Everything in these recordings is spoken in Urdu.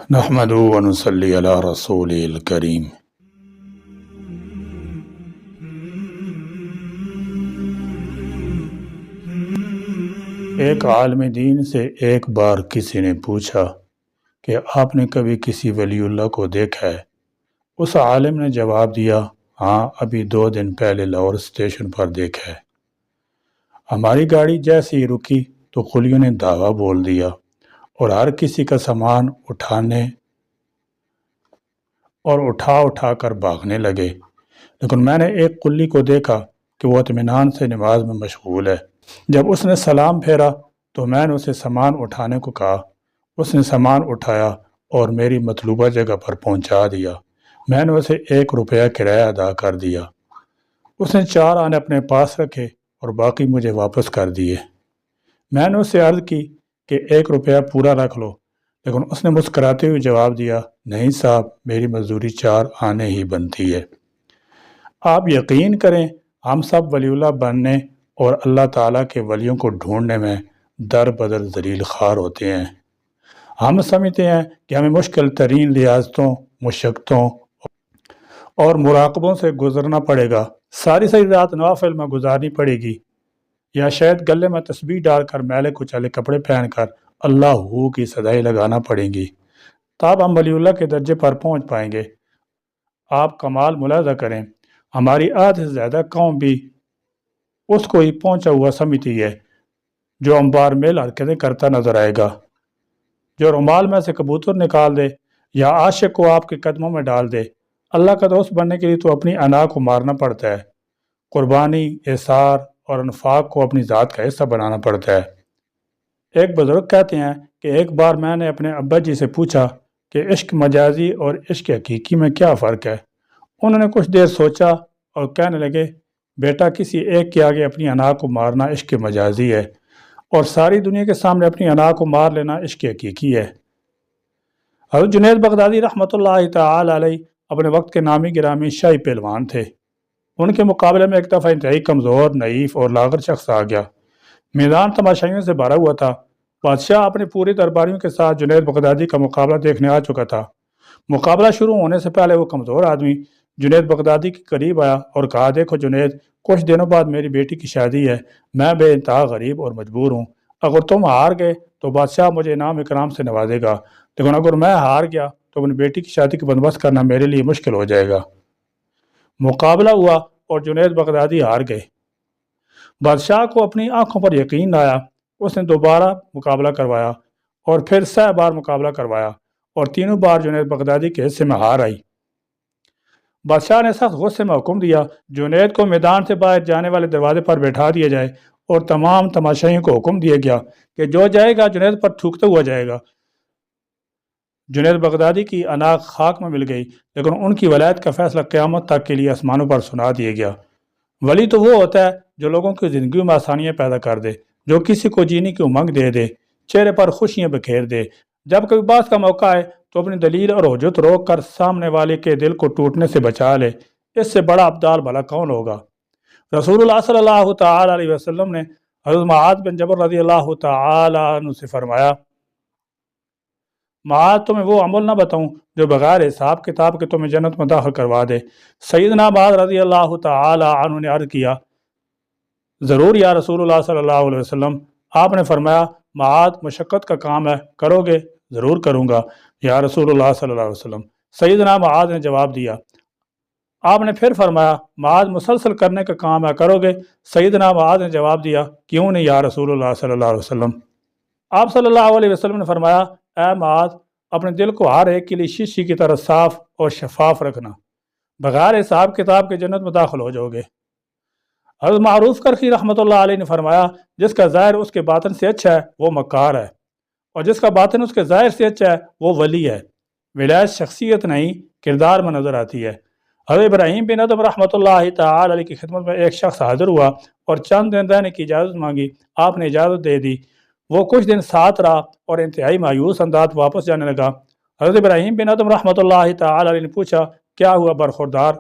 نحمدہ و نصلی علی رسول الکریم۔ ایک عالم دین سے ایک بار کسی نے پوچھا کہ آپ نے کبھی کسی ولی اللہ کو دیکھا ہے؟ اس عالم نے جواب دیا، ہاں، ابھی 2 دن پہلے لاہور اسٹیشن پر دیکھا ہے۔ ہماری گاڑی جیسے ہی رکی تو قلیوں نے دعویٰ بول دیا اور ہر کسی کا سامان اٹھا کر بھاگنے لگے، لیکن میں نے ایک قلی کو دیکھا کہ وہ اطمینان سے نماز میں مشغول ہے۔ جب اس نے سلام پھیرا تو میں نے اسے سامان اٹھانے کو کہا۔ اس نے سامان اٹھایا اور میری مطلوبہ جگہ پر پہنچا دیا۔ میں نے اسے 1 روپیہ کرایہ ادا کر دیا۔ اس نے 4 آنے اپنے پاس رکھے اور باقی مجھے واپس کر دیے۔ میں نے اسے عرض کی کہ 1 روپیہ پورا رکھ لو، لیکن اس نے مسکراتے ہوئے جواب دیا، نہیں صاحب، میری مزدوری 4 آنے ہی بنتی ہے۔ آپ یقین کریں، ہم سب ولی اللہ بننے اور اللہ تعالیٰ کے ولیوں کو ڈھونڈنے میں در بدر ذلیل خوار ہوتے ہیں۔ ہم سمجھتے ہیں کہ ہمیں مشکل ترین ریاضتوں، مشقتوں اور مراقبوں سے گزرنا پڑے گا، ساری رات نوافل میں گزارنی پڑے گی، یا شاید گلے میں تسبیح ڈال کر میلے کچالے کپڑے پہن کر اللہ ہو کی صدائیں لگانا پڑیں گی، تب ہم ولی اللہ کے درجے پر پہنچ پائیں گے۔ آپ کمال ملاحظہ کریں، ہماری آدھ سے زیادہ قوم بھی اس کو ہی پہنچا ہوا سمجھتی ہے جو انبار میل حرکتیں کرتا نظر آئے گا، جو رومال میں سے کبوتر نکال دے یا عاشق کو آپ کے قدموں میں ڈال دے۔ اللہ کا دوست بننے کے لیے تو اپنی انا کو مارنا پڑتا ہے، قربانی، احسار اور انفاق کو اپنی ذات کا حصہ بنانا پڑتا ہے۔ ایک بزرگ کہتے ہیں کہ ایک بار میں نے اپنے ابا جی سے پوچھا کہ عشق مجازی اور عشق حقیقی میں کیا فرق ہے؟ انہوں نے کچھ دیر سوچا اور کہنے لگے، بیٹا، کسی ایک کے آگے اپنی انا کو مارنا عشق مجازی ہے، اور ساری دنیا کے سامنے اپنی انا کو مار لینا عشق حقیقی ہے۔ حضرت جنید بغدادی رحمۃ اللہ تعالی علیہ اپنے وقت کے نامی گرامی شاہی پہلوان تھے۔ ان کے مقابلے میں ایک دفعہ انتہائی کمزور، نحیف اور لاغر شخص آ گیا۔ میدان تماشائیوں سے بھرا ہوا تھا۔ بادشاہ اپنے پورے درباریوں کے ساتھ جنید بغدادی کا مقابلہ دیکھنے آ چکا تھا۔ مقابلہ شروع ہونے سے پہلے وہ کمزور آدمی جنید بغدادی کے قریب آیا اور کہا، دیکھو جنید، کچھ دنوں بعد میری بیٹی کی شادی ہے، میں بے انتہا غریب اور مجبور ہوں۔ اگر تم ہار گئے تو بادشاہ مجھے انعام اکرام سے نوازے گا، لیکن اگر میں ہار گیا تو اپنی بیٹی کی شادی کا بندوبست کرنا میرے لیے مشکل ہو جائے گا۔ مقابلہ ہوا اور جنید بغدادی ہار گئے۔ بادشاہ کو اپنی آنکھوں پر یقین آیا۔ اس نے دوبارہ مقابلہ کروایا اور پھر 6 بار مقابلہ کروایا، اور تینوں بار جنید بغدادی کے حصے میں ہار آئی۔ بادشاہ نے سخت غصے میں حکم دیا، جنید کو میدان سے باہر جانے والے دروازے پر بیٹھا دیا جائے، اور تمام تماشائیوں کو حکم دیا گیا کہ جو جائے گا جنید پر تھوکتا ہوا جائے گا۔ جنید بغدادی کی انا خاک میں مل گئی، لیکن ان کی ولایت کا فیصلہ قیامت تک کے لیے آسمانوں پر سنا دیا گیا۔ ولی تو وہ ہوتا ہے جو لوگوں کی زندگیوں میں آسانیاں پیدا کر دے، جو کسی کو جینے کی امنگ دے دے، چہرے پر خوشیاں بکھیر دے۔ جب کبھی بات کا موقع آئے تو اپنی دلیل اور حجت روک کر سامنے والے کے دل کو ٹوٹنے سے بچا لے۔ اس سے بڑا ابدال بھلا کون ہوگا؟ رسول اللہ صلی اللہ تعالی علیہ وسلم نے حضرت معاذ بن جبل رضی اللہ تعالی عنہ سے فرمایا، معاذ، تمہیں وہ عمل نہ بتاؤں جو بغیر حساب کتاب کے تمہیں جنت میں داخل کروا دے؟ سیدنا معاذ رضی اللہ تعالی عنہ نے عرض کیا، ضرور یا رسول اللہ صلی اللہ علیہ وسلم۔ آپ نے فرمایا، معاذ، مشقت کا کام ہے، کرو گے؟ ضرور کروں گا یا رسول اللہ صلی اللہ علیہ وسلم۔ سیدنا معاذ نے جواب دیا۔ آپ نے پھر فرمایا، معاذ، مسلسل کرنے کا کام ہے، کرو گے؟ سیدنا معاذ نے جواب دیا، کیوں نہیں یا رسول اللہ صلی اللہ علیہ وسلم۔ آپ صلی اللہ علیہ وسلم نے فرمایا، اے معاذ، اپنے دل کو ہر ایک کے لیے شیشے کی طرح صاف اور شفاف رکھنا، بغیر حساب کتاب کے جنت میں داخل ہو جاؤ گے۔ حضرت معروف کرخی رحمۃ اللہ علیہ نے فرمایا، جس کا ظاہر اس کے باطن سے اچھا ہے وہ مکار ہے، اور جس کا باطن اس کے ظاہر سے اچھا ہے وہ ولی ہے۔ ولایت شخصیت نہیں، کردار میں نظر آتی ہے۔ حضرت ابراہیم بن ادم رحمۃ اللہ تعالی علیہ کی خدمت میں ایک شخص حاضر ہوا اور چند دن رہنے کی اجازت مانگی۔ آپ نے اجازت دے دی۔ وہ کچھ دن ساتھ رہا اور انتہائی مایوس انداز واپس جانے لگا۔ حضرت ابراہیم بن ادم رحمۃ اللہ تعالی علیہ نے پوچھا، کیا ہوا برخوردار،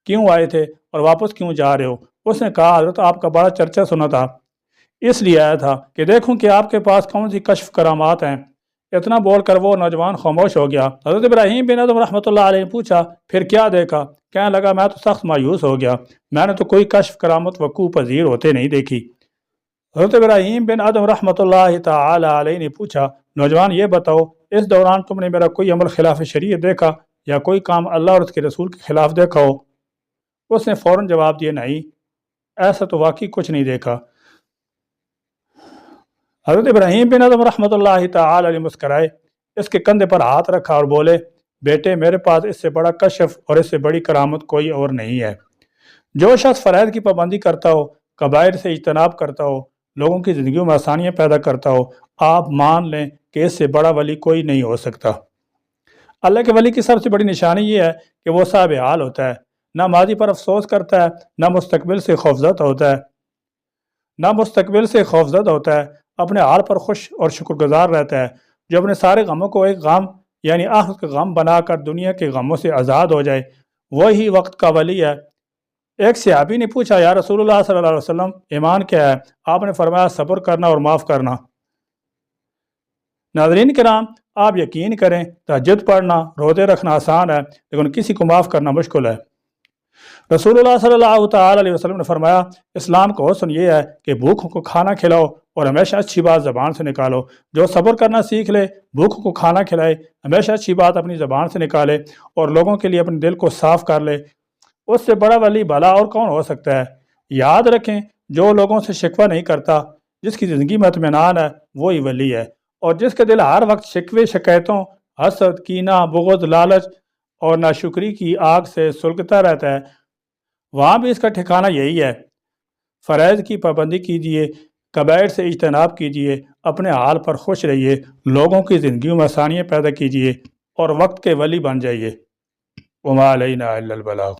کیوں آئے تھے اور واپس کیوں جا رہے ہو؟ اس نے کہا، حضرت، آپ کا بڑا چرچا سنا تھا، اس لیے آیا تھا کہ دیکھوں کہ آپ کے پاس کون سی کشف کرامات ہیں۔ اتنا بول کر وہ نوجوان خاموش ہو گیا۔ حضرت ابراہیم بن ادم رحمۃ اللہ علیہ نے پوچھا پھر کیا دیکھا؟ کہنے لگا میں تو سخت مایوس ہو گیا، میں نے تو کوئی کشف کرامت وقوع پذیر ہوتے نہیں دیکھی۔ حضرت ابراہیم بن ادم رحمۃ اللہ تعالی علیہ نے پوچھا نوجوان یہ بتاؤ اس دوران تم نے میرا کوئی عمل خلاف شریعت دیکھا یا کوئی کام اللہ اور اس کے رسول کے خلاف دیکھا ہو؟ اس نے فوراً جواب دیا نہیں، ایسا تو واقعی کچھ نہیں دیکھا۔ حضرت ابراہیم بن ادم رحمۃ اللہ تعالی علیہ مسکرائے، اس کے کندھے پر ہاتھ رکھا اور بولے بیٹے میرے پاس اس سے بڑا کشف اور اس سے بڑی کرامت کوئی اور نہیں ہے۔ جو شخص فرائض کی پابندی کرتا ہو، کبائر سے اجتناب کرتا ہو، لوگوں کی زندگیوں میں آسانیاں پیدا کرتا ہو، آپ مان لیں کہ اس سے بڑا ولی کوئی نہیں ہو سکتا۔ اللہ کے ولی کی سب سے بڑی نشانی یہ ہے کہ وہ صاحب حال ہوتا ہے، نہ ماضی پر افسوس کرتا ہے، نہ مستقبل سے خوفزدہ ہوتا ہے، اپنے حال پر خوش اور شکر گزار رہتا ہے۔ جو اپنے سارے غموں کو ایک غم یعنی آخرت کا غم بنا کر دنیا کے غموں سے آزاد ہو جائے، وہی وقت کا ولی ہے۔ ایک صحابی نے پوچھا یا رسول اللہ صلی اللہ علیہ وسلم ایمان کیا ہے؟ آپ نے فرمایا صبر کرنا اور معاف کرنا۔ ناظرین کرام، آپ یقین کریں تہجد پڑھنا روزے رکھنا آسان ہے لیکن کسی کو معاف کرنا مشکل ہے۔ رسول اللہ صلی اللہ تعالی علیہ وسلم نے فرمایا اسلام کا حسن یہ ہے کہ بھوکھوں کو کھانا کھلاؤ اور ہمیشہ اچھی بات زبان سے نکالو۔ جو صبر کرنا سیکھ لے، بھوکھوں کو کھانا کھلائے، ہمیشہ اچھی بات اپنی زبان سے نکالے اور لوگوں کے لیے اپنے دل کو صاف کر لے، اس سے بڑا ولی بھلا اور کون ہو سکتا ہے؟ یاد رکھیں جو لوگوں سے شکوہ نہیں کرتا، جس کی زندگی میں اطمینان ہے، وہی ولی ہے، اور جس کا دل ہر وقت شکوے شکایتوں، حسد، کینہ، بغض، لالچ اور ناشکری کی آگ سے سلگتا رہتا ہے، وہاں بھی اس کا ٹھکانہ یہی ہے۔ فرائض کی پابندی کیجیے، کبائر سے اجتناب کیجیے، اپنے حال پر خوش رہیے، لوگوں کی زندگیوں میں آسانیاں پیدا کیجیے اور وقت کے ولی بن جائیے۔ وما علینا الا البلاغ۔